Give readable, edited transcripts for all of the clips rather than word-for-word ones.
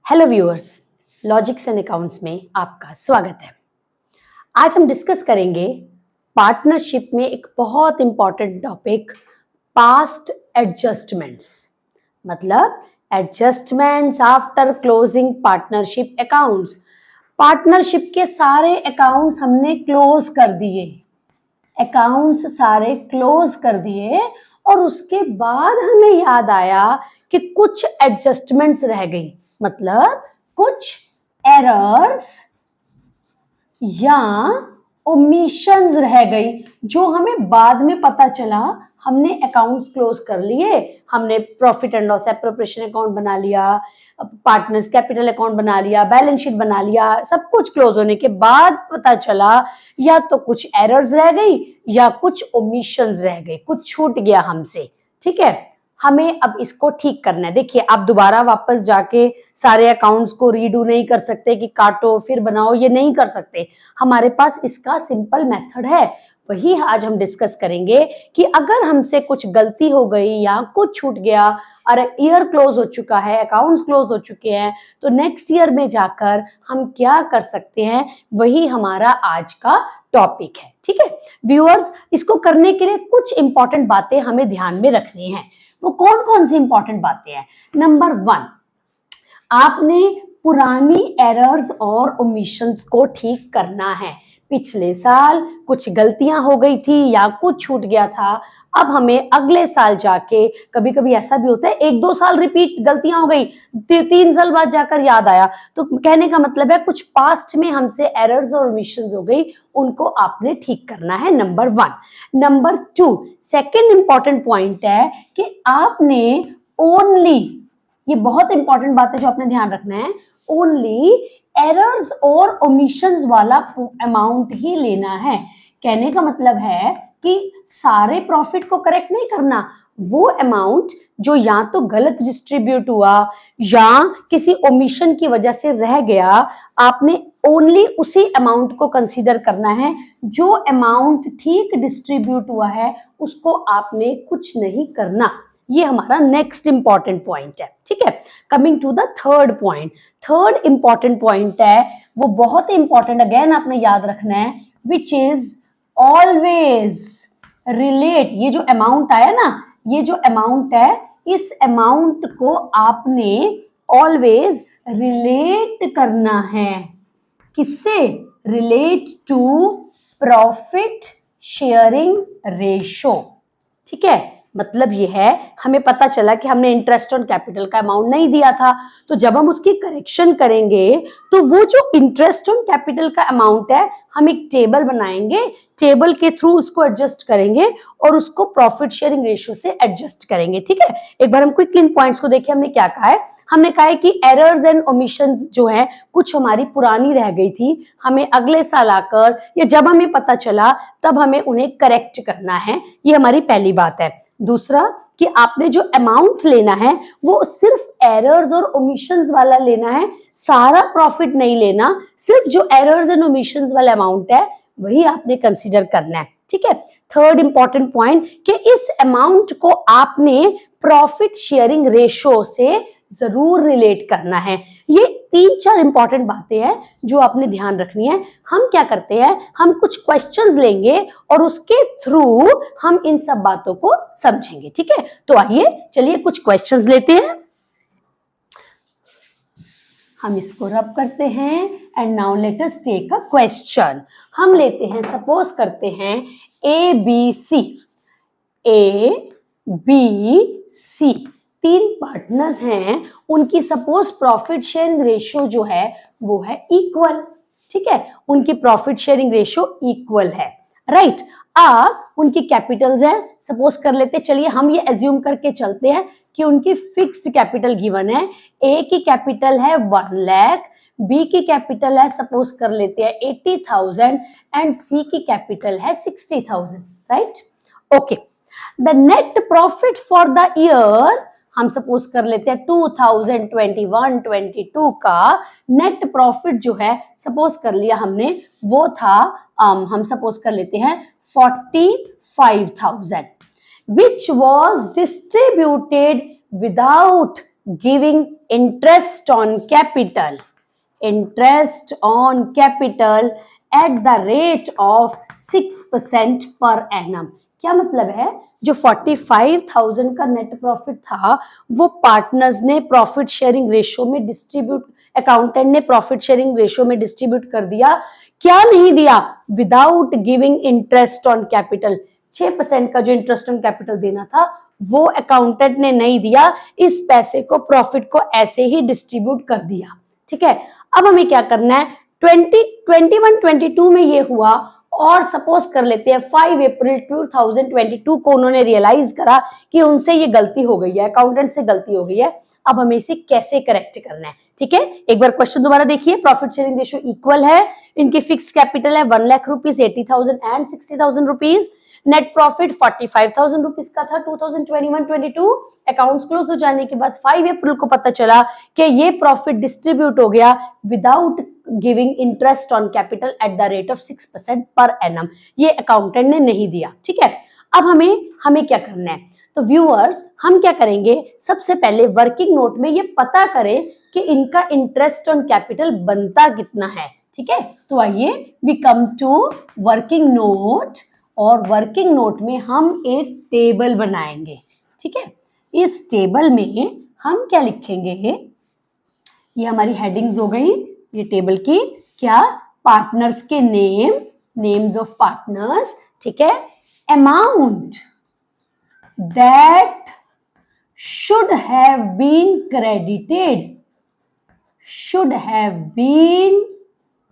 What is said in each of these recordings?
Hello viewers, logics and accounts में आपका स्वागत है। आज हम डिस्कस करेंगे पार्टनरशिप में एक बहुत इंपॉर्टेंट टॉपिक, पास्ट एडजस्टमेंट्स। मतलब adjustments after closing partnership accounts. Partnership के सारे अकाउंट्स हमने क्लोज कर दिए, अकाउंट्स सारे क्लोज कर दिए और उसके बाद हमें याद आया कि कुछ एडजस्टमेंट्स रह गई, मतलब कुछ एरर्स या ओमिशंस रह गई जो हमें बाद में पता चला। हमने अकाउंट्स क्लोज कर लिए, हमने profit and loss appropriation account बना लिया, पार्टनर्स कैपिटल अकाउंट बना लिया, बैलेंस शीट बना लिया, सब कुछ क्लोज होने के बाद पता चला या तो कुछ एरर्स रह गई या कुछ ओमिशंस रह गए, कुछ छूट गया हमसे। ठीक है, हमें अब इसको ठीक करना है। देखिए, आप दोबारा वापस जाके सारे अकाउंट्स को रीडू नहीं कर सकते कि काटो फिर बनाओ, ये नहीं कर सकते। हमारे पास इसका सिंपल मेथड है, वही आज हम डिस्कस करेंगे कि अगर हमसे कुछ गलती हो गई या कुछ छूट गया और ईयर क्लोज हो चुका है, अकाउंट्स क्लोज हो चुके हैं, तो नेक्स्ट ईयर में जाकर हम क्या कर सकते हैं, वही हमारा आज का टॉपिक है। ठीक है व्यूअर्स, इसको करने के लिए कुछ इंपॉर्टेंट बातें हमें ध्यान में रखनी है। वो कौन कौन सी इंपॉर्टेंट बातें हैं? नंबर 1, आपने पुरानी एरर्स और ओमिशंस को ठीक करना है। पिछले साल कुछ गलतियां हो गई थी या कुछ छूट गया था, अब हमें अगले साल जाके, कभी कभी ऐसा भी होता है 1-2 साल रिपीट गलतियां हो गई, 3 साल बाद जाकर याद आया, तो कहने का मतलब है कुछ पास्ट में हमसे एरर्स और ओमिशंस हो गई, उनको आपने ठीक करना है। Number 1। Number 2, second important point है कि आपने ओनली, ये बहुत इंपॉर्टेंट बात है जो आपने ध्यान रखना है, ओनली एरर्स और ओमिशंस वाला अमाउंट ही लेना है। कहने का मतलब है कि सारे प्रॉफिट को करेक्ट नहीं करना, वो अमाउंट जो या तो गलत डिस्ट्रीब्यूट हुआ या किसी ओमिशन की वजह से रह गया, आपने ओनली उसी अमाउंट को कंसीडर करना है। जो अमाउंट ठीक डिस्ट्रीब्यूट हुआ है उसको आपने कुछ नहीं करना। ये हमारा नेक्स्ट इंपॉर्टेंट पॉइंट है। ठीक है, coming to the third point. Third important point है, वो बहुत इंपॉर्टेंट, अगेन आपने याद रखना है, विच इज ऑलवेज रिलेट। ये जो अमाउंट आया ना, ये जो अमाउंट है, इस अमाउंट को आपने ऑलवेज रिलेट करना है। किससे? Relate to profit sharing ratio. ठीक है, मतलब ये है, हमें पता चला कि हमने इंटरेस्ट ऑन कैपिटल का अमाउंट नहीं दिया था, तो जब हम उसकी करेक्शन करेंगे तो वो जो इंटरेस्ट ऑन कैपिटल का अमाउंट है, हम एक टेबल बनाएंगे, टेबल के थ्रू उसको एडजस्ट करेंगे और उसको प्रॉफिट शेयरिंग रेशियो से एडजस्ट करेंगे। ठीक है, एक बार हम क्विकली इन पॉइंट्स को देखिए। हमने क्या कहा है? हमने कहा है कि एरर्स एंड ओमिशंस जो है कुछ हमारी पुरानी रह गई थी, हमें अगले साल आकर या जब हमें पता चला तब हमें उन्हें करेक्ट करना है। ये हमारी पहली बात है। दूसरा कि आपने जो अमाउंट लेना है वो सिर्फ एरर्स और ओमिशंस वाला लेना है, सारा प्रॉफिट नहीं लेना, सिर्फ जो एरर्स एंड ओमिशंस वाला अमाउंट है वही आपने कंसीडर करना है। ठीक है, थर्ड इंपॉर्टेंट पॉइंट कि इस अमाउंट को आपने प्रॉफिट शेयरिंग रेशो से जरूर रिलेट करना है। ये 3-4 इंपॉर्टेंट बातें हैं जो आपने ध्यान रखनी है। हम क्या करते हैं, हम कुछ क्वेश्चंस लेंगे और उसके थ्रू हम इन सब बातों को समझेंगे। ठीक है, तो आइए चलिए कुछ क्वेश्चंस लेते हैं। हम इसको रब करते हैं and now let us take a question. हम लेते हैं, सपोज करते हैं ABC, ABC 3 पार्टनर्स हैं, उनकी सपोज प्रॉफिट शेयरिंग रेशियो जो है वो है इक्वल। ठीक है, उनकी प्रॉफिट शेयरिंग रेशियो इक्वल है, राइट। अब उनकी कैपिटल्स हैं, सपोज कर लेते, चलिए हम ये एज्यूम करके चलते हैं कि उनकी फिक्स्ड कैपिटल गिवन है। ए की कैपिटल है 1 लाख, बी की कैपिटल है, सपोज कर लेते हैं 80,000 एंड सी की कैपिटल है 60,000, right. Okay, the net profit for the year, हम सपोज कर लेते हैं 2021-22 का नेट प्रॉफिट जो है, सपोज कर लिया हमने, वो था हम सपोज कर लेते हैं 45,000, which was distributed without giving interest on capital, interest on capital at the rate of 6% per annum. क्या मतलब है, जो 45,000 का नेट प्रॉफिट था वो पार्टनर्स ने प्रॉफिट शेयरिंग रेशो में डिस्ट्रीब्यूट, अकाउंटेंट ने प्रॉफिट शेयरिंग रेशो में डिस्ट्रीब्यूट कर दिया। क्या नहीं दिया, without giving interest on capital. 6% का जो इंटरेस्ट ऑन कैपिटल देना था वो अकाउंटेंट ने नहीं दिया, इस पैसे को, प्रॉफिट को ऐसे ही डिस्ट्रीब्यूट कर दिया। ठीक है, अब हमें क्या करना है, 2021-22 में ये हुआ और सपोज कर लेते हैं 5 अप्रैल 2022 को उन्होंने रियलाइज करा कि उनसे ये गलती हो गई है, अकाउंटेंट से गलती हो गई है। अब हमें इसे कैसे करेक्ट करना है। ठीक है, एक बार क्वेश्चन दोबारा देखिए। प्रॉफिट शेयरिंग रेशियो इक्वल है, इनकी फिक्स्ड कैपिटल है 1 lakh rupees, 80,000 and 60,000 rupees. Net profit 45,000 rupees का था 2021-22। अकाउंट्स क्लोज हो जाने के बाद 5 अप्रैल को पता चला कि ये प्रॉफिट डिस्ट्रीब्यूट हो गया without giving interest on capital at the rate of 6% per annum. ये अकाउंटेंट ने नहीं दिया। ठीक है, अब हमें क्या करना है, तो व्यूअर्स हम क्या करेंगे, सबसे पहले वर्किंग नोट में ये पता करें कि इनका इंटरेस्ट ऑन कैपिटल बनता कितना है। ठीक है, तो आइए we come to working note, और वर्किंग नोट में हम एक टेबल बनाएंगे। ठीक है, इस टेबल में हम क्या लिखेंगे, ये हमारी हेडिंग्स हो गई ये टेबल की, क्या, पार्टनर्स के नेम, नेम्स ऑफ पार्टनर्स। ठीक है, amount that should have been credited, should have been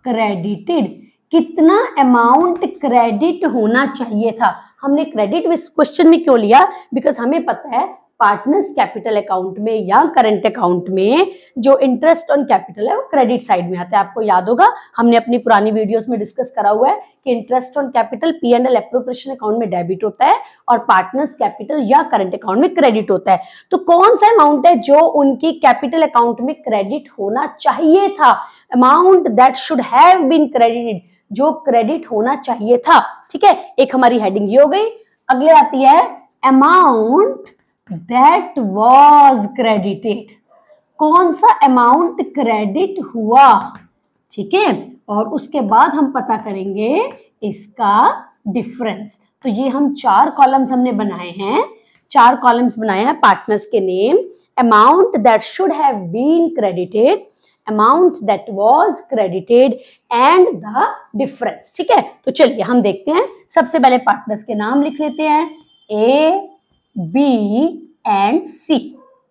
credited, कितना अमाउंट क्रेडिट होना चाहिए था। हमने क्रेडिट इस क्वेश्चन में क्यों लिया, बिकॉज हमें पता है पार्टनर्स कैपिटल अकाउंट में या करंट अकाउंट में जो इंटरेस्ट ऑन कैपिटल है वो क्रेडिट साइड में आता है। आपको याद होगा हमने अपनी पुरानी वीडियोस में डिस्कस करा हुआ है कि interest on capital P&L appropriation account में डेबिट होता है और पार्टनर्स कैपिटल या करंट अकाउंट में क्रेडिट होता है। तो कौन सा अमाउंट है जो उनकी कैपिटल अकाउंट में क्रेडिट होना चाहिए था, amount that should have been credited, जो क्रेडिट होना चाहिए था। ठीक है, एक हमारी हेडिंग ये हो गई। अगले आती है अमाउंट दैट वाज क्रेडिटेड, कौन सा अमाउंट क्रेडिट हुआ। ठीक है, और उसके बाद हम पता करेंगे इसका डिफरेंस। तो ये हम 4 कॉलम्स हमने बनाए हैं, 4 कॉलम्स बनाए हैं, पार्टनर्स के name, amount that should have been credited, amount that was credited and the difference. ठीक है, तो चलिए हम देखते हैं। सबसे पहले पार्टनर्स के नाम लिख लेते हैं, ए, बी एंड सी।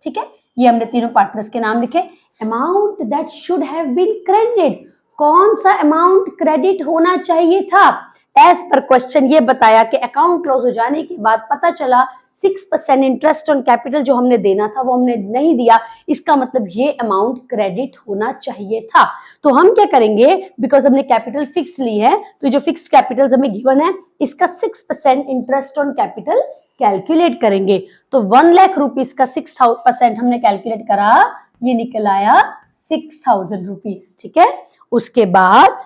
ठीक है, ये हमने तीनों पार्टनर्स के नाम लिखे। Amount that should have been credited, कौन सा अमाउंट क्रेडिट होना चाहिए था। एज पर क्वेश्चन ये बताया कि अकाउंट क्लोज हो जाने के बाद पता चला 6% इंटरेस्ट ऑन कैपिटल जो हमने देना था वो हमने नहीं दिया, इसका मतलब ये अमाउंट क्रेडिट होना चाहिए था। तो हम क्या करेंगे, बिकॉज हमने कैपिटल फिक्स ली है, तो जो फिक्स कैपिटल हमें गिवन है इसका 6% इंटरेस्ट ऑन कैपिटल कैलकुलेट करेंगे। तो 1 लाख रुपीज का 6% हमने कैलकुलेट करा, ये निकल आया 6,000 रुपीज। ठीक है, उसके बाद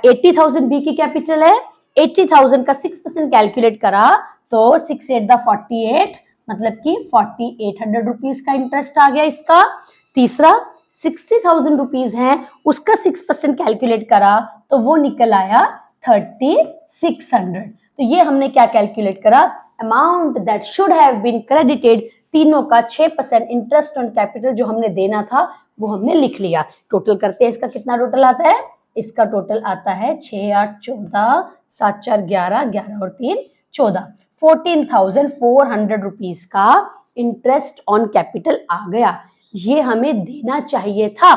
80,000 बी की कैपिटल है, 80,000 का 6% कैलकुलेट करा तो 6 8 48, मतलब कि 4,800 रुपीज का इंटरेस्ट आ गया इसका। तीसरा 60,000 रुपीज है, उसका 6% कैलकुलेट करा तो वो निकल आया 3,600। तो ये हमने क्या कैलकुलेट करा, amount that should have been credited, तीनों का 6% इंटरेस्ट ऑन कैपिटल जो हमने देना था वो हमने लिख लिया। टोटल करते हैं, इसका कितना टोटल आता है, इसका टोटल आता है 6 8 14, 7 4 11, 11 और 3 14, 14,400 रुपीज का इंटरेस्ट ऑन कैपिटल आ गया। ये हमें देना चाहिए था,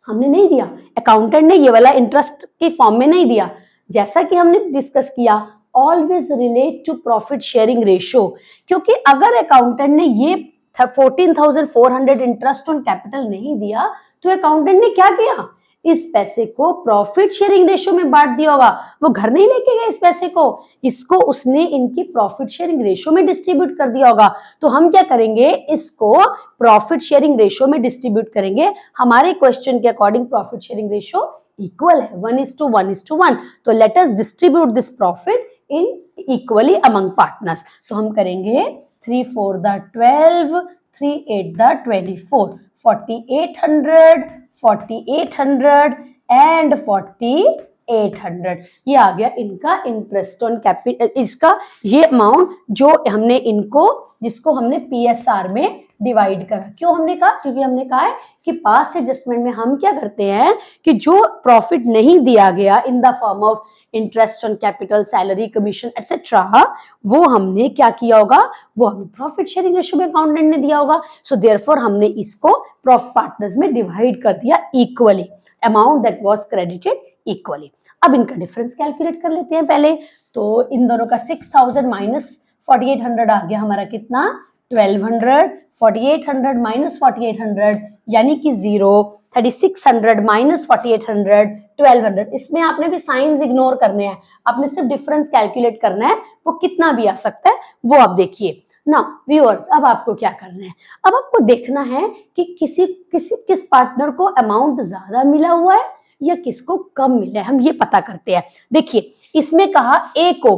हमने नहीं दिया, अकाउंटेंट ने ये वाला इंटरेस्ट के फॉर्म में नहीं दिया। जैसा कि हमने डिस्कस किया, always relate to profit sharing ratio, क्योंकि अगर अकाउंटेंट ने ये 14,400 इंटरेस्ट ऑन कैपिटल नहीं दिया तो अकाउंटेंट ने क्या किया, इस पैसे को प्रॉफिट शेयरिंग रेशियो में बांट दिया होगा। वो घर नहीं लेके गए इस पैसे को, इसको उसने इनकी प्रॉफिट शेयरिंग रेशियो में डिस्ट्रीब्यूट कर दिया होगा। तो हम क्या करेंगे, इसको प्रॉफिट शेयरिंग रेशियो में डिस्ट्रीब्यूट करेंगे। हमारे क्वेश्चन के according profit sharing ratio equal है 1:1:1। तो let us distribute this profit in equally among partners. तो हम करेंगे 3 4 12, 3 8 द 24, 4800, 4800 एंड 4800। ये आ गया इनका इंटरेस्ट ऑन कैपिटल, इसका ये अमाउंट जो हमने इनको, जिसको हमने PSR में डिवाइड करा। क्यों हमने कहा? क्योंकि हमने कहा है कि पास्ट एडजस्टमेंट में हम क्या करते हैं कि जो प्रॉफिट नहीं दिया गया in the form of interest on capital, salary, commission etcetera, वो हमने क्या किया होगा, वो हमने प्रॉफिट शेयरिंग रेशियो में अकाउंटेंट ने दिया होगा। सो देयरफॉर हमने इसको प्रॉफिट पार्टनर्स में डिवाइड कर दिया equally, amount that was credited equally. अब इनका डिफरेंस कैलकुलेट कर लेते हैं पहले। तो इन दोनों का 6000 माइनस 4800 आ गया हमारा कितना, 1200, 4800 माइनस 4800 यानी कि 0, 3600 माइनस 4800, 1200। इसमें आपने भी साइंस इग्नोर करने हैं, आपने सिर्फ डिफरेंस कैलकुलेट करना है, वो कितना भी आ सकता है वो आप देखिए ना। व्यूअर्स, अब आपको क्या करना है, अब आपको देखना है कि किस पार्टनर को अमाउंट ज्यादा मिला हुआ है या किसको कम मिला है, हम ये पता करते हैं। देखिए इसमें कहा ए को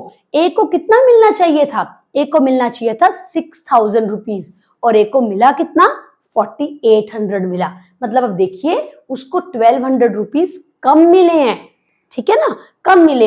कितना मिलना चाहिए था, ए को मिलना चाहिए था 6000 रुपीज और ए को मिला कितना, 4800 मिला। मतलब अब देखिए उसको 1200 रुपीज कम मिले हैं, ठीक है ना, कम मिले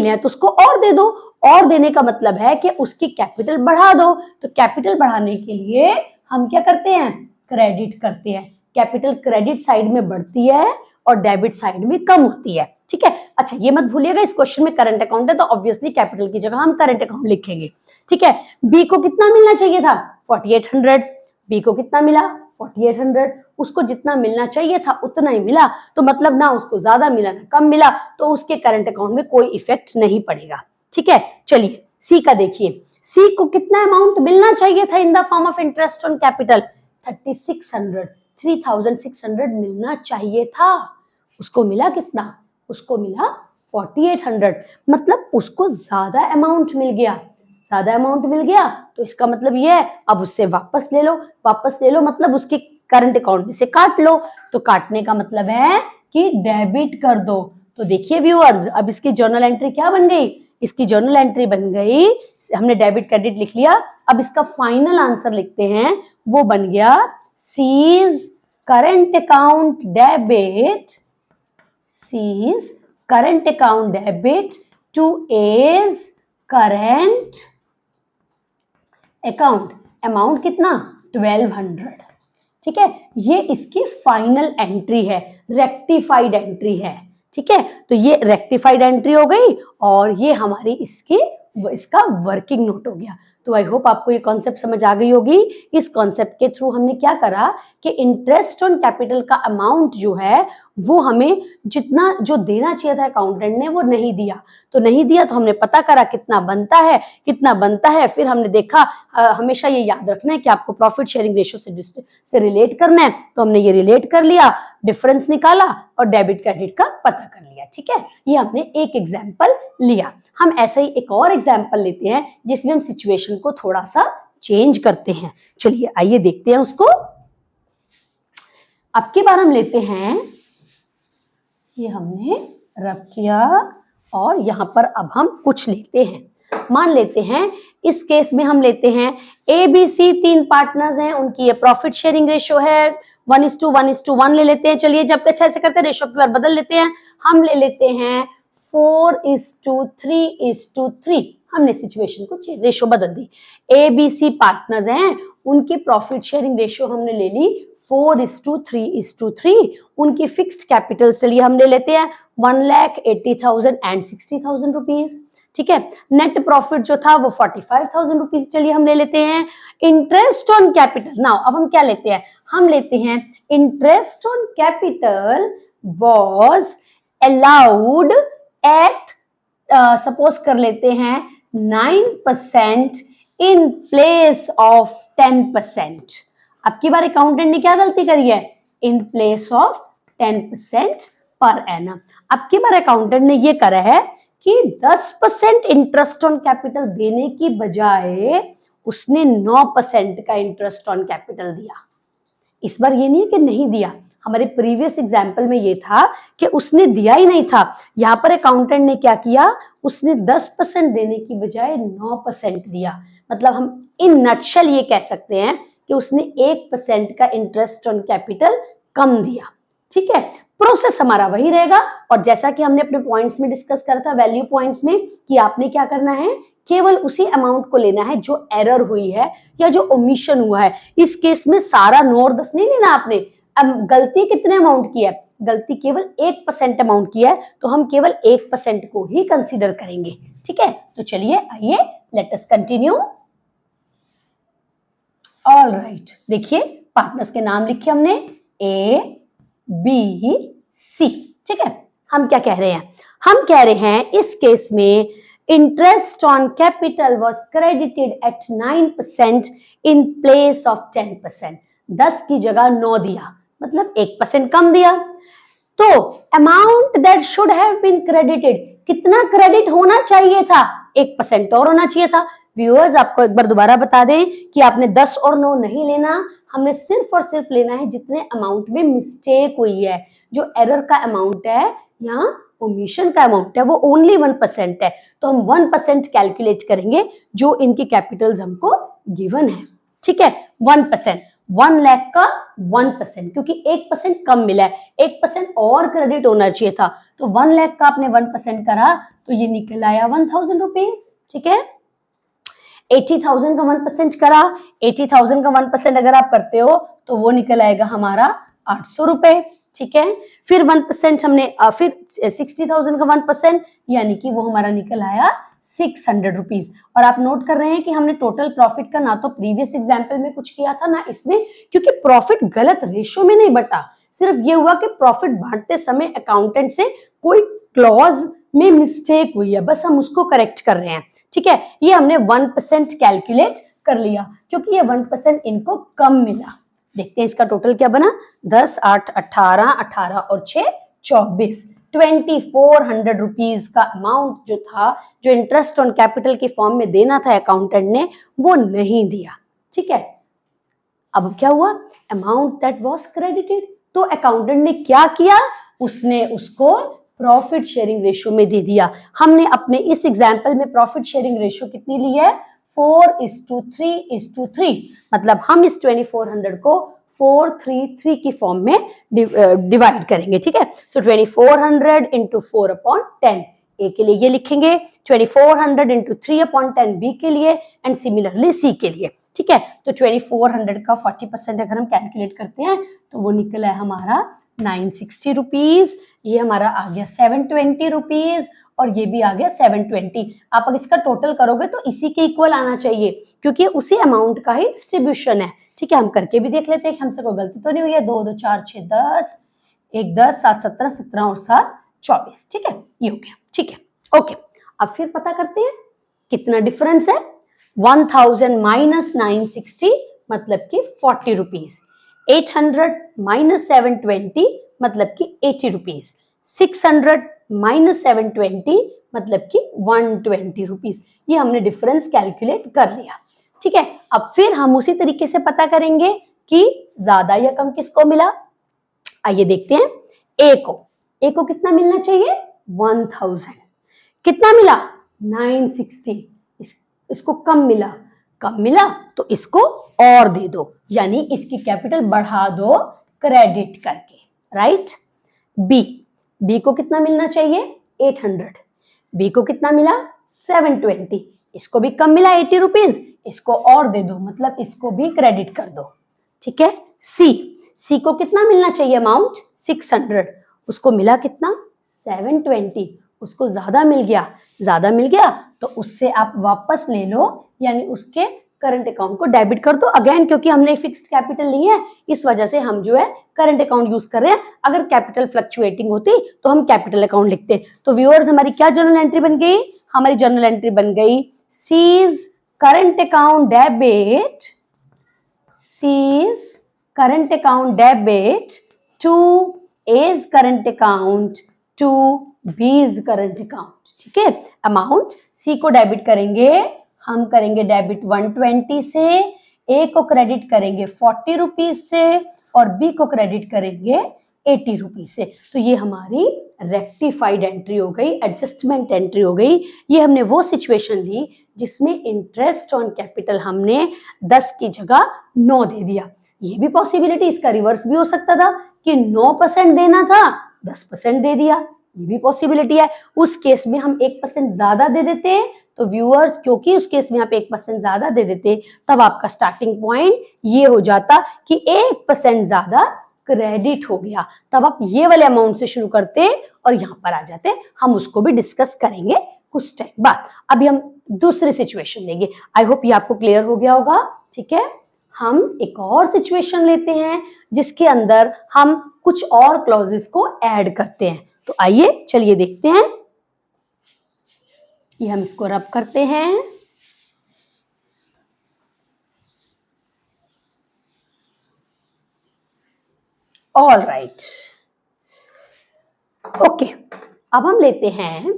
हैं तो उसको और दे दो। और देने का मतलब है कि उसकी कैपिटल बढ़ा दो। तो कैपिटल बढ़ाने के लिए हम क्या करते हैं, क्रेडिट करते हैं। कैपिटल क्रेडिट साइड में बढ़ती है और डेबिट साइड में कम होती है, ठीक है। अच्छा ये मत भूलिएगा, इस क्वेश्चन में करंट अकाउंट है तो ऑब्वियसली कैपिटल की जगह हम करंट अकाउंट लिखेंगे, ठीक है। बी को कितना मिलना चाहिए था, 4800, बी को कितना मिला, 4800, उसको जितना मिलना चाहिए था उतना ही मिला, तो मतलब ना उसको ज्यादा मिला ना कम मिला, तो उसके करंट अकाउंट में कोई इफेक्ट नहीं पड़ेगा, ठीक है। चलिए सी का देखिए, सी को कितना अमाउंट मिलना चाहिए था in the form of interest on capital, 3600 मिलना चाहिए था, उसको मिला कितना, उसको मिला 4800, मतलब उसको ज्यादा अमाउंट मिल गया, तो इसका मतलब ये है अब उससे वापस ले लो मतलब उसके करंट अकाउंट में से काट लो। तो काटने का मतलब है कि डेबिट कर दो। तो देखिए व्यूअर्स, अब इसकी जर्नल एंट्री क्या बन गई, इसकी जर्नल एंट्री बन गई, हमने डेबिट क्रेडिट लिख लिया। अब इसका फाइनल आंसर लिखते हैं, वो बन गया C's current account debit to A's current account, amount कितना, 1200, ठीक है। ये इसकी फाइनल एंट्री है, रेक्टिफाइड एंट्री है, ठीक है। तो ये रेक्टिफाइड एंट्री हो गई और ये हमारी इसका वर्किंग नोट हो गया। तो आई होप आपको ये कॉन्सेप्ट समझ आ गई होगी। इस कॉन्सेप्ट के थ्रू हमने क्या करा कि इंटरेस्ट ऑन कैपिटल का अमाउंट जो है वो हमें जितना जो देना चाहिए था अकाउंटेंट ने वो नहीं दिया, तो हमने पता करा कितना बनता है। फिर हमने देखा, हमेशा ये याद रखना है कि आपको प्रॉफिट शेयरिंग रेशियो से रिलेट करना है, तो हमने ये रिलेट कर लिया, डिफरेंस निकाला और डेबिट क्रेडिट का पता कर लिया, ठीक है। ये हमने एक एग्जाम्पल लिया। हम ऐसे ही एक और एग्जाम्पल लेते हैं जिसमें हम सिचुएशन को थोड़ा सा चेंज करते हैं। चलिए आइए देखते हैं उसको। अब की बार हम लेते हैं, ये हमने रब किया और यहां पर अब हम कुछ लेते हैं। मान लेते हैं इस केस में हम लेते हैं ABC 3 पार्टनर्स हैं, उनकी ये प्रॉफिट शेयरिंग रेशियो है 1:1:1 ले लेते हैं। चलिए जब अच्छा ऐसे करते हैं रेशियो की बार बदल लेते हैं, हम ले लेते हैं 4:3:3। हमने सिचुएशन को रेशियो बदल दी। ABC पार्टनर्स हैं, उनकी प्रॉफिट शेयरिंग रेशियो हमने ले ली 4:3:3। उनकी फिक्स्ड कैपिटल चलिए हम ले लेते हैं 1,80,000 एंड 60,000 रुपीज, ठीक है। नेट प्रॉफिट जो था वो 45,000 रुपीज चलिए हम ले लेते हैं। इंटरेस्ट ऑन कैपिटल, नाउ अब हम क्या लेते हैं, हम लेते हैं interest on capital was allowed at suppose कर लेते हैं 9% इन प्लेस ऑफ 10%। अब की बार अकाउंटेंट ने क्या गलती करी है, इन प्लेस ऑफ 10% पर एनम। अब की बार अकाउंटेंट ने ये करा है कि 10% इंटरेस्ट ऑन कैपिटल देने की बजाय उसने 9% का इंटरेस्ट ऑन कैपिटल दिया। इस बार ये नहीं है कि नहीं दिया, हमारे प्रीवियस एग्जाम्पल में ये था कि उसने दिया ही नहीं था। यहाँ पर अकाउंटेंट ने क्या किया, उसने 10% देने की बजाय 9% दिया। मतलब हम इन नटशल ये कह सकते हैं कि उसने 1% का इंटरेस्ट ऑन कैपिटल कम दिया। ठीक है, प्रोसेस हमारा वही रहेगा। और जैसा कि हमने अपने पॉइंट्स में डिस्कस करा था, वैल्यू पॉइंट्स में, कि आपने क्या करना है, केवल उसी अमाउंट को लेना है जो एरर हुई है या जो ओमिशन हुआ है। इस केस में सारा 9 और 10 नहीं लेना आपने। अब गलती कितने अमाउंट की है, गलती केवल 1% अमाउंट की है, तो हम केवल 1% को ही कंसीडर करेंगे। ठीक है, तो चलिए आइए let us continue. All right, देखिए पार्टनर्स के नाम लिखे हमने, ए बी सी। ठीक है, हम क्या कह रहे हैं, हम कह रहे हैं इस केस में interest on capital was credited at 9% in place of 10%। 10 की जगह 9 दिया, मतलब 1% कम दिया। तो amount that should have been credited, कितना क्रेडिट होना चाहिए था, 1% और होना चाहिए था। व्यूअर्स, आपको एक बार दोबारा बता दें कि आपने 10 और 9 नहीं लेना, हमने सिर्फ और सिर्फ लेना है जितने अमाउंट में मिस्टेक हुई है। जो एरर का अमाउंट है या ओमिशन का अमाउंट है वो ओनली 1% है, तो हम 1% कैलकुलेट करेंगे जो इनके कैपिटल्स हमको गिवन है। ठीक है, 1%, 1 लाख का 1%, क्योंकि 1% कम मिला है, 1% और क्रेडिट होना चाहिए था, तो 1 लाख का आपने 1% करा तो ये निकल आया 1000 रुपीज। ठीक है, 80,000 का 1% करा, 80,000 का 1% अगर आप करते हो तो वो निकल आएगा हमारा 800 रुपए। ठीक है, फिर 1% हमने फिर 60,000 का 1%, यानी कि वो हमारा निकल आया 600 रुपीज। और आप नोट कर रहे हैं कि हमने टोटल प्रॉफिट का ना तो प्रीवियस एग्जाम्पल में कुछ किया था ना इसमें, क्योंकि प्रॉफिट गलत रेशो में नहीं बटा, सिर्फ ये हुआ कि प्रॉफिट बांटते समय अकाउंटेंट से कोई क्लॉज में मिस्टेक हुई है, बस हम उसको करेक्ट कर रहे हैं। ठीक है, ये हमने 1% कैलकुलेट कर लिया क्योंकि ये 1% इनको कम मिला। देखते हैं इसका टोटल क्या बना, 10, 8, 18, 18 और 6, 24, 2400 रुपीज का अमाउंट जो था, जो इंटरेस्ट ऑन कैपिटल के फॉर्म में देना था अकाउंटेंट ने, वो नहीं दिया। ठीक है, अब क्या हुआ, अमाउंट दैट वाज क्रेडिटेड, तो अकाउंटेंट ने क्या किया, उसने उसको प्रॉफिट शेयरिंग रेशियो में दे दिया। हमने अपने इस एग्जाम्पल में प्रॉफिट शेयरिंग रेशियो कितनी ली है, 4:3:3, मतलब हम इस 2400 को 4:3:3 की फॉर्म में डिवाइड करेंगे। ठीक है, सो 2400 इंटू 4/10, ए के लिए ये लिखेंगे, 2400 इंटू 3/10 बी के लिए, एंड सिमिलरली सी के लिए। ठीक है, तो 2400 का 40% अगर हम कैलकुलेट करते हैं तो वो निकला है हमारा 960 रुपीज, ये हमारा आ गया 720 रुपीज, और ये भी आ गया 720। आप अगर इसका टोटल करोगे तो इसी के इक्वल आना चाहिए क्योंकि उसी अमाउंट का ही डिस्ट्रीब्यूशन है। ठीक है, हम करके भी देख लेते हैं कि हमसे कोई गलती तो नहीं हुई है। 2, 2, 4, 6, 10, 1, 10, 7, 17, 17 और 7, 24। ठीक है, ये हो गया। ठीक है, ओके, अब फिर पता करते हैं कितना डिफरेंस है। 1000 माइनस 960 मतलब कि 40 रुपीज, 800 माइनस 720 मतलब कि 80 रुपीज, 600 माइनस 720 मतलब कि 120 रुपीज। ये हमने डिफरेंस कैलकुलेट कर लिया। ठीक है, अब फिर हम उसी तरीके से पता करेंगे कि ज्यादा या कम किसको मिला। आइए देखते हैं, ए को कितना मिलना चाहिए, 1000, कितना मिला 960, इसको कम मिला तो इसको और दे दो, यानी इसकी कैपिटल बढ़ा दो क्रेडिट करके, राइट। बी को कितना मिलना चाहिए, 800, बी को कितना मिला 720, इसको भी कम मिला 80 रुपीज, इसको और दे दो, मतलब इसको भी क्रेडिट कर दो। ठीक है, सी को कितना मिलना चाहिए अमाउंट 600, उसको मिला कितना 720, उसको ज्यादा मिल गया तो उससे आप वापस ले लो, यानी उसके करंट अकाउंट को डेबिट कर दो। अगेन क्योंकि हमने फिक्स्ड कैपिटल नहीं है इस वजह से हम जो है करंट अकाउंट यूज कर रहे हैं। अगर कैपिटल फ्लक्चुएटिंग होती तो हम कैपिटल अकाउंट लिखते। तो व्यूअर्स, हमारी क्या जर्नल एंट्री बन गई, हमारी जर्नल एंट्री बन गई C's current account debit to A's current account to B's current account. ठीक है, अमाउंट सी को डेबिट करेंगे, हम करेंगे डेबिट 120 से, ए को क्रेडिट करेंगे 40 रुपीज से, और बी को क्रेडिट करेंगे 80 रुपीज से। तो ये हमारी रेक्टिफाइड एंट्री हो गई, एडजस्टमेंट एंट्री हो गई। ये हमने वो सिचुएशन ली जिसमें इंटरेस्ट ऑन कैपिटल हमने 10 की जगह 9 दे दिया। ये भी पॉसिबिलिटी, इसका रिवर्स भी हो सकता था कि 9% देना था, 10% दे दिया, ये भी पॉसिबिलिटी है। उस केस में हम 1% ज्यादा दे देते, तो व्यूअर्स क्योंकि उस केस में आप 1% ज्यादा दे देते, तब आपका स्टार्टिंग पॉइंट ये हो जाता कि 1% ज्यादा क्रेडिट हो गया, तब आप ये वाले अमाउंट से शुरू करते और यहां पर आ जाते। हम उसको भी डिस्कस करेंगे कुछ टाइम बाद। अभी हम दूसरी सिचुएशन लेंगे। आई होप ये आपको क्लियर हो गया होगा। ठीक है, हम एक और सिचुएशन लेते हैं जिसके अंदर हम कुछ और क्लॉजेस को ऐड करते हैं। तो आइए चलिए देखते हैं। ये हम इसको रब करते हैं। ऑल राइट, ओके, अब हम लेते हैं,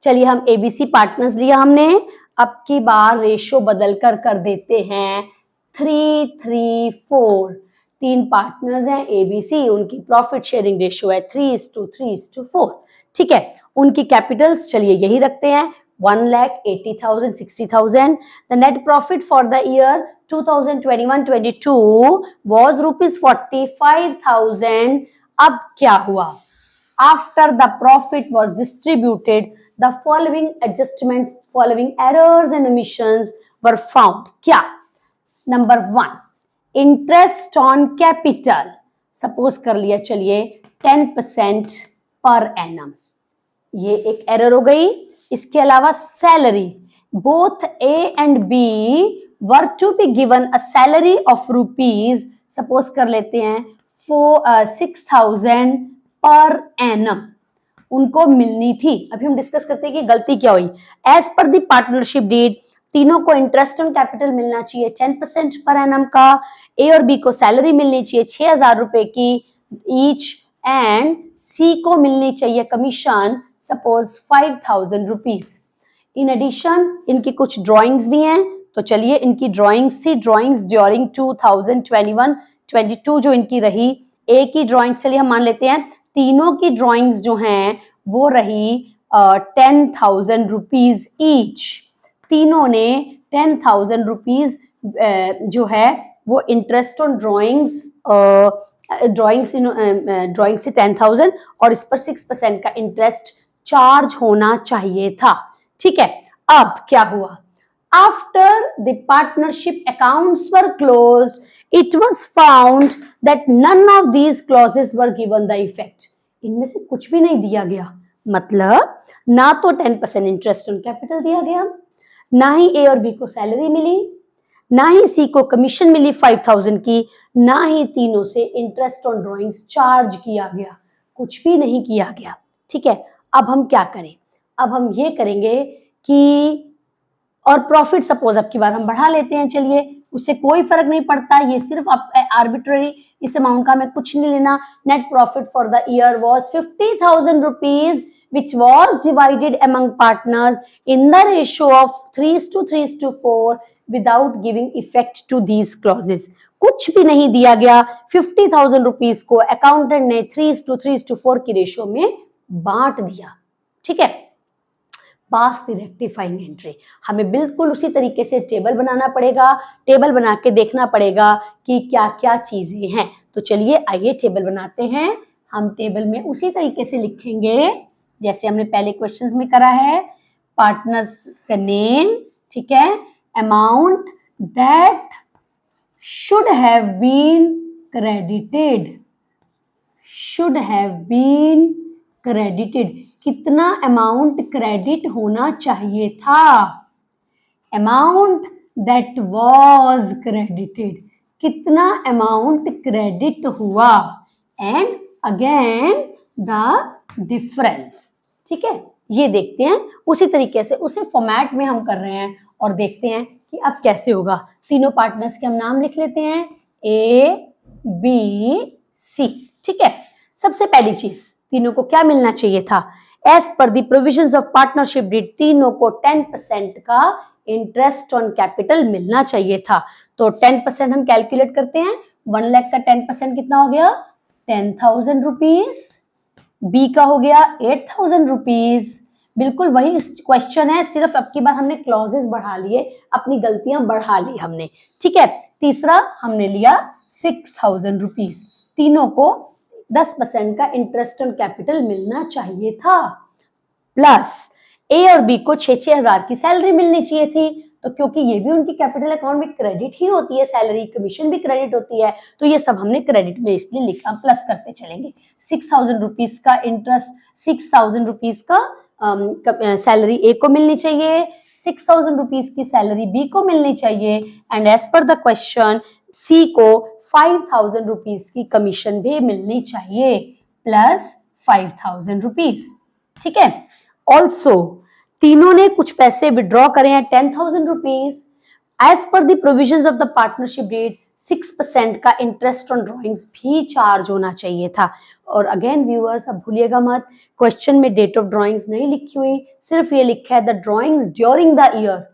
चलिए हम एबीसी पार्टनर्स लिया हमने, अब की बार रेशो बदल कर देते हैं 3-3-4। 3 पार्टनर्स हैं एबीसी, उनकी प्रॉफिट शेयरिंग रेशियो है 3:3:4। ठीक है, उनकी कैपिटल्स चलिए यही रखते हैं, 1,80,000, 60,000। The net profit for the year 2021-22 was ₹45,000। अब क्या हुआ? After the profit was distributed, the following adjustments, following errors and omissions were found। क्या? Number 1, interest on capital, suppose कर लिया चलिए 10% पर एनम, ये एक एरर हो गई। इसके अलावा salary, both A and B were to be given a salary of rupees, suppose कर लेते हैं 6,000 पर एनम, उनको मिलनी थी। अभी हम डिस्कस करते हैं कि गलती क्या हुई। As per the partnership deed, तीनों को इंटरेस्ट ऑन कैपिटल मिलना चाहिए 10% पर एनम का, ए और बी को सैलरी मिलनी चाहिए 6,000 रुपए की ईच, एंड सी को मिलनी चाहिए commission suppose 5,000 rupees. In addition इनकी कुछ ड्राइंग्स भी हैं, तो चलिए इनकी ड्राइंग्स थी, ड्राइंग्स ड्यूरिंग 2021-22 जो इनकी रही। ए की ड्राइंग्स चलिए हम मान लेते हैं, तीनों की ड्राइंग्स जो हैं वो रही 10,000 रुपीज ईच। तीनों ने 10,000 रुपीज जो है वो इंटरेस्ट ऑन ड्राइंग्स से 10,000 और इस पर 6% का इंटरेस्ट चार्ज होना चाहिए था। ठीक है, अब क्या हुआ? After the partnership accounts were closed, it was found that none of these clauses were given the effect. इनमें से कुछ भी नहीं दिया गया, मतलब ना तो 10% इंटरेस्ट ऑन कैपिटल दिया गया, ना ही ए और बी को सैलरी मिली, ना ही सी को कमीशन मिली 5,000 की, ना ही तीनों से इंटरेस्ट ऑन ड्राइंग्स चार्ज किया गया, कुछ भी नहीं किया गया। ठीक है, अब हम क्या करें? अब हम ये करेंगे कि और प्रॉफिट सपोज अब की बार हम बढ़ा लेते हैं, चलिए उससे कोई फर्क नहीं पड़ता, ये सिर्फ आर्बिट्ररी, इस अमाउंट का हमें कुछ नहीं लेना। Net profit for the year was 50,000 rupees which was divided among partners in the ratio of 3:3:4 without giving effect to these clauses। कुछ भी नहीं दिया गया, 50,000 रुपीज को अकाउंटेंट ने 3:3:4 की रेशियो में बांट दिया। ठीक है, पास द रेक्टिफाइंग एंट्री, हमें बिल्कुल उसी तरीके से टेबल बनाना पड़ेगा, टेबल बना के देखना पड़ेगा कि क्या क्या चीजें हैं। तो चलिए आइए टेबल बनाते हैं। हम टेबल में उसी तरीके से लिखेंगे जैसे हमने पहले क्वेश्चंस में करा है, पार्टनर्स का नेम, ठीक है, amount that should have been credited, should have been credited, कितना अमाउंट क्रेडिट होना चाहिए था, अमाउंट दैट वाज क्रेडिटेड, कितना अमाउंट क्रेडिट हुआ, एंड अगेन द डिफरेंस। ठीक है, ये देखते हैं उसी तरीके से, उसी फॉर्मेट में हम कर रहे हैं और देखते हैं कि अब कैसे होगा। तीनों पार्टनर्स के हम नाम लिख लेते हैं, ए बी सी। ठीक है, सबसे पहली चीज तीनों को क्या मिलना चाहिए था? As per the provisions of partnership deed, तीनों को 10% का इंटरेस्ट ऑन कैपिटल मिलना चाहिए था। तो 10% हम कैलकुलेट करते हैं, 1 लाख का 10% कितना हो गया? 10,000 रुपीज। बी का हो गया 8,000 रुपीज, बिल्कुल वही क्वेश्चन है, सिर्फ अब की बार हमने क्लॉजेस बढ़ा लिए, अपनी गलतियां बढ़ा ली हमने। ठीक है, तीसरा हमने लिया 6,000 रुपीज, तीनों को 10% का इंटरेस्ट ऑन कैपिटल मिलना चाहिए था, प्लस ए और बी को 6-6 हजार की सैलरी मिलनी चाहिए थी। तो क्योंकि ये भी उनकी कैपिटल अकाउंट में क्रेडिट ही होती है, सैलरी कमीशन भी क्रेडिट होती है, तो ये सब हमने क्रेडिट में इसलिए लिखा, प्लस करते चलेंगे। 6,000 रुपीज का इंटरेस्ट, 6,000 रुपीज का सैलरी ए को मिलनी चाहिए, 6,000 रुपीज की सैलरी बी को मिलनी चाहिए, and as per the question C को 5,000 रुपीज की कमीशन भी मिलनी चाहिए, प्लस 5,000 रुपीज। ठीक है, ऑल्सो तीनों ने कुछ पैसे विड्रॉ करे हैं 10,000 rupees. As per the provisions of the partnership deed 6% का इंटरेस्ट ऑन ड्रॉइंग्स भी चार्ज होना चाहिए था। और अगेन व्यूअर्स, अब भूलिएगा मत, क्वेश्चन में डेट ऑफ ड्रॉइंग्स नहीं लिखी हुई, सिर्फ ये लिखा है the drawings during the year,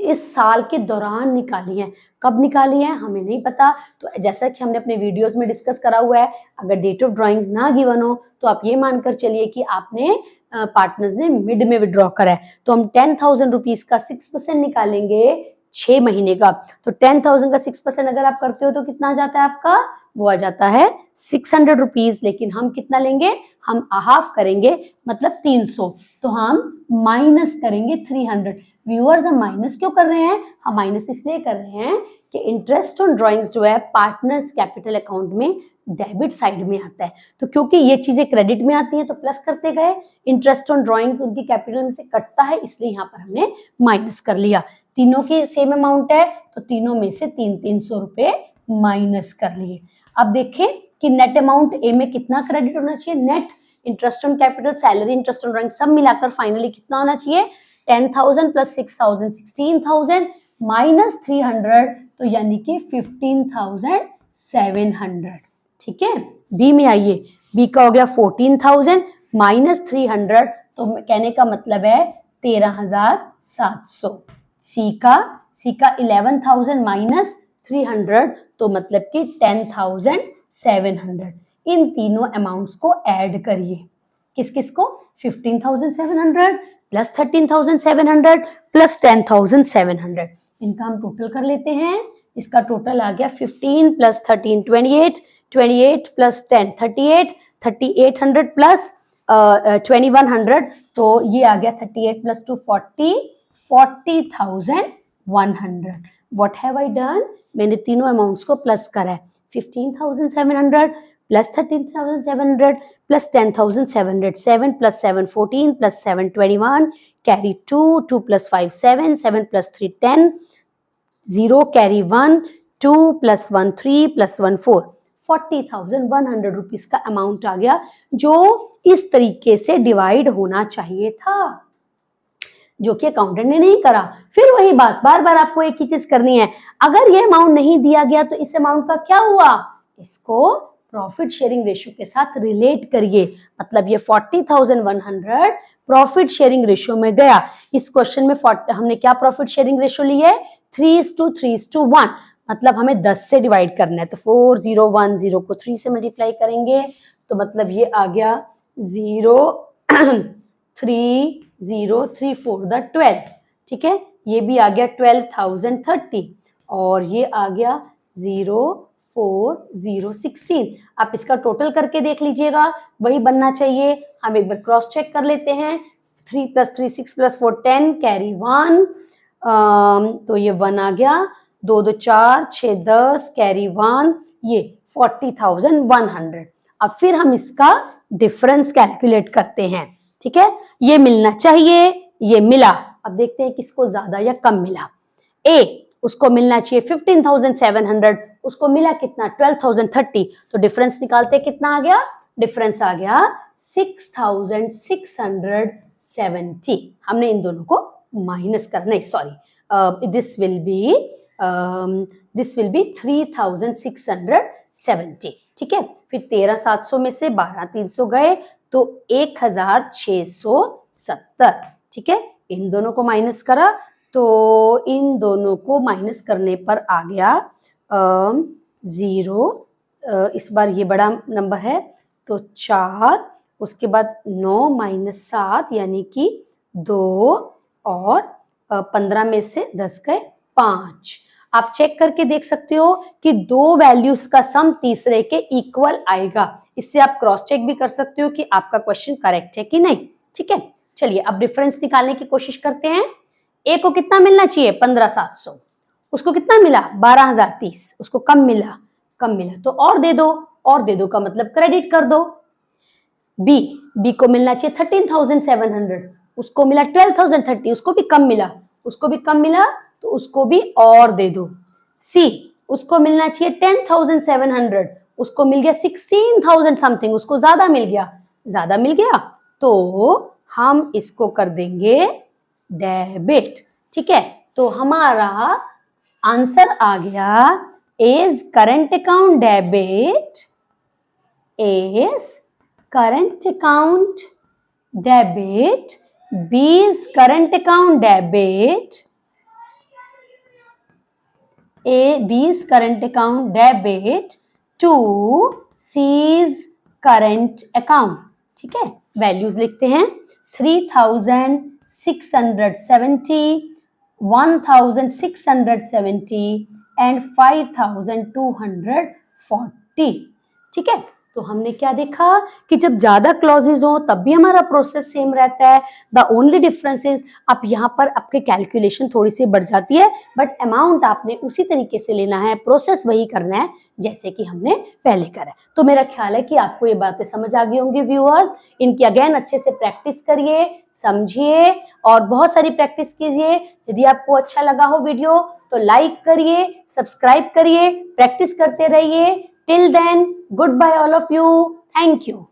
इस साल के दौरान निकाली है। कब निकाली है हमें नहीं पता, तो जैसा कि हमने अपने वीडियोस में डिस्कस करा हुआ है, अगर डेट ऑफ ड्रॉइंग्स ना गिवन हो तो आप ये मानकर चलिए कि आपने पार्टनर्स ने मिड में विड्रॉ करा है। तो हम 10,000 रुपीज का 6% निकालेंगे 6 महीने का, तो 10,000 का 6% अगर आप करते हो तो कितना आ जाता है आपका, वो आ जाता है 600 रुपीज। लेकिन हम कितना लेंगे, हम हाफ करेंगे, मतलब 300, तो हम माइनस करेंगे 300। व्यूअर्स, हम माइनस क्यों कर रहे हैं, हम माइनस इसलिए कर रहे हैं कि इंटरेस्ट ऑन ड्रॉइंग्स जो है पार्टनर्स कैपिटल अकाउंट में डेबिट साइड में आता है, तो क्योंकि ये चीजें क्रेडिट में आती हैं तो प्लस करते गए, इंटरेस्ट ऑन ड्रॉइंग्स उनकी कैपिटल में से कटता है, इसलिए यहाँ पर हमने माइनस कर लिया। तीनों की सेम अमाउंट है तो तीनों में से 300 रुपए माइनस कर लिए। अब देखें कि नेट अमाउंट ए में कितना क्रेडिट होना चाहिए, net interest on capital, salary, interest on drawing सब मिलाकर फाइनली कितना होना चाहिए, 10,000 प्लस 6,000 16,000 माइनस 300, तो यानी कि 15,700। ठीक है, बी में आइए, बी का हो गया 14,000 माइनस 300, तो कहने का मतलब है 13,700। सी का 11,000 माइनस 300, तो मतलब कि 10,700। इन तीनों अमाउंट्स को ऐड करिए, किस किस को, 15,700 प्लस 13,700 प्लस 10,700, इनका हम टोटल कर लेते हैं। इसका टोटल आ गया 15 प्लस 13 28, 28 प्लस 10 38, 3800 प्लस 2100, तो ये आ गया 38 plus 2 40, 40,100। What have I done, मैंने तीनों अमाउंट्स को प्लस करा है, 15,700 plus 13,700 plus 10,700, 7 plus 7 14 plus 7 21, carry 2, 2 plus 5 7, 7 plus 3 10, 0 carry 1, 2 plus 1 3 plus 1 4, 40,100 rupees का अमाउंट आ गया, जो इस तरीके से डिवाइड होना चाहिए था, जो कि अकाउंटेंट ने नहीं करा। फिर वही बात, बार बार आपको एक ही चीज करनी है, अगर ये अमाउंट नहीं दिया गया तो इस अमाउंट का क्या हुआ, इसको प्रॉफिट शेयरिंग रेशियो के साथ रिलेट करिए, मतलब ये 40,100 प्रॉफिट शेयरिंग रेशियो में गया। इस क्वेश्चन में हमने क्या प्रॉफिट शेयरिंग रेशियो ली है, 3:3:1, मतलब हमें 10 से डिवाइड करना है, तो 4010 को 3 से मल्टीप्लाई करेंगे, तो मतलब ये आ गया 0.3034 ठीक है, ये भी आ गया 12,030, और ये आ गया 0.4016। आप इसका टोटल करके देख लीजिएगा, वही बनना चाहिए। हम एक बार क्रॉस चेक कर लेते हैं, 3 प्लस 3 6 प्लस 4 10 कैरी 1, तो ये 1 आ गया, 2 2 4 6 10 कैरी 1, ये 40,100। अब फिर हम इसका डिफरेंस कैलकुलेट करते हैं। ठीक है, ये मिलना चाहिए, ये मिला। अब देखते हैं किसको ज्यादा या कम मिला। ए, उसको मिलना चाहिए 15,700, उसको मिला कितना, 12,030, तो डिफरेंस निकालते कितना आ गया, डिफरेंस आ गया 6,670। हमने इन दोनों को माइनस करना, नहीं सॉरी, दिस विल बी 3,670। ठीक है, फिर 13,700 में से 12,300 गए तो 1,670। ठीक है, इन दोनों को माइनस करा तो इन दोनों को माइनस करने पर आ गया 0, इस बार ये बड़ा नंबर है तो 4, उसके बाद 9 माइनस 7 यानी कि 2 और 15 में से 10 गए 5। आप चेक करके देख सकते हो कि दो वैल्यूज का सम तीसरे के इक्वल आएगा। इससे आप क्रॉस चेक भी कर सकते हो कि आपका क्वेश्चन करेक्ट है कि नहीं। ठीक है, चलिए अब डिफरेंस निकालने की कोशिश करते हैं। ए को कितना मिलना चाहिए 15,700, उसको कितना मिला 12,030, उसको कम मिला तो और दे दो का मतलब क्रेडिट कर दो। बी को मिलना चाहिए 13,700, उसको मिला 12,030, उसको भी कम मिला तो उसको भी और दे दो। सी उसको मिलना चाहिए 10,700, उसको मिल गया 16,000 समथिंग, उसको ज्यादा मिल गया तो हम इसको कर देंगे डेबिट। ठीक है, तो हमारा आंसर आ गया is current account debit, is current account debit, B is current account debit, B is current account debit to C is current account। ठीक है, वैल्यूज लिखते हैं 3,670, 1,670 एंड 5,240। ठीक है, तो हमने क्या देखा कि जब ज्यादा क्लॉजेज हो तब भी हमारा प्रोसेस सेम रहता है। द ओनली डिफरेंस इज आप यहाँ पर आपके कैलकुलेशन थोड़ी सी बढ़ जाती है, बट अमाउंट आपने उसी तरीके से लेना है, प्रोसेस वही करना है जैसे कि हमने पहले करा। तो मेरा ख्याल है कि आपको ये बातें समझ आ गई होंगी व्यूअर्स। इनकी अगेन अच्छे से प्रैक्टिस करिए, समझिए और बहुत सारी प्रैक्टिस कीजिए। यदि आपको अच्छा लगा हो वीडियो तो लाइक करिए, सब्सक्राइब करिए, प्रैक्टिस करते रहिए। Till then, goodbye all of you. Thank you.